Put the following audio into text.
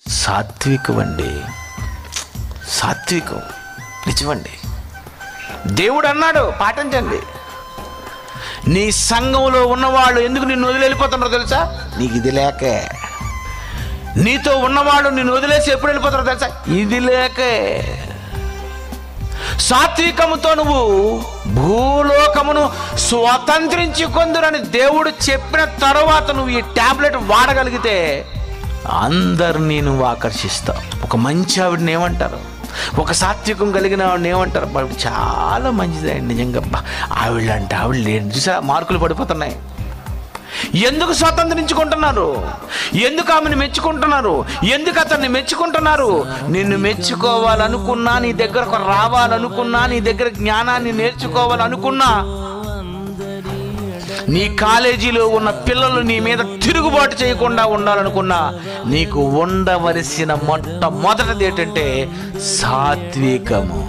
సాత్వికం అండి, సాత్వికం నిజమండి. దేవుడు అన్నాడు, పాటించండి. నీ సంఘంలో ఉన్నవాళ్ళు ఎందుకు నిన్ను వదిలి వెళ్ళిపోతున్నారో తెలుసా? నీకు ఇది లేకే. నీతో ఉన్నవాళ్ళు నిన్ను వదిలేసి ఎప్పుడు వెళ్ళిపోతారో తెలుసా? ఇది లేకే. సాత్వికముతో నువ్వు భూలోకమును స్వతంత్రించుకొందురని దేవుడు చెప్పిన తర్వాత నువ్వు ఈ టాబ్లెట్ వాడగలిగితే అందరినీ నువ్వు ఆకర్షిస్తావు. ఒక మంచి ఆవిడని ఏమంటారు, ఒక సాత్వికం కలిగిన ఆవిడని ఏమంటారు? ఆవిడ చాలా మంచిదండి, నిజంగా ఆవిడ లేని చూసా మార్కులు పడిపోతున్నాయి. ఎందుకు స్వతంత్రించుకుంటున్నారు? ఎందుకు ఆమెను మెచ్చుకుంటున్నారు? ఎందుకు అతన్ని మెచ్చుకుంటున్నారు? నిన్ను మెచ్చుకోవాలనుకున్నా, నీ దగ్గరకు రావాలనుకున్నా, నీ దగ్గర జ్ఞానాన్ని నేర్చుకోవాలనుకున్నా, నీ కాలేజీలో ఉన్న పిల్లలు నీ మీద తిరుగుబాటు చేయకుండా ఉండాలనుకున్నా, నీకు ఉండవలసిన మొట్టమొదటిది ఏంటంటే సాత్వికము.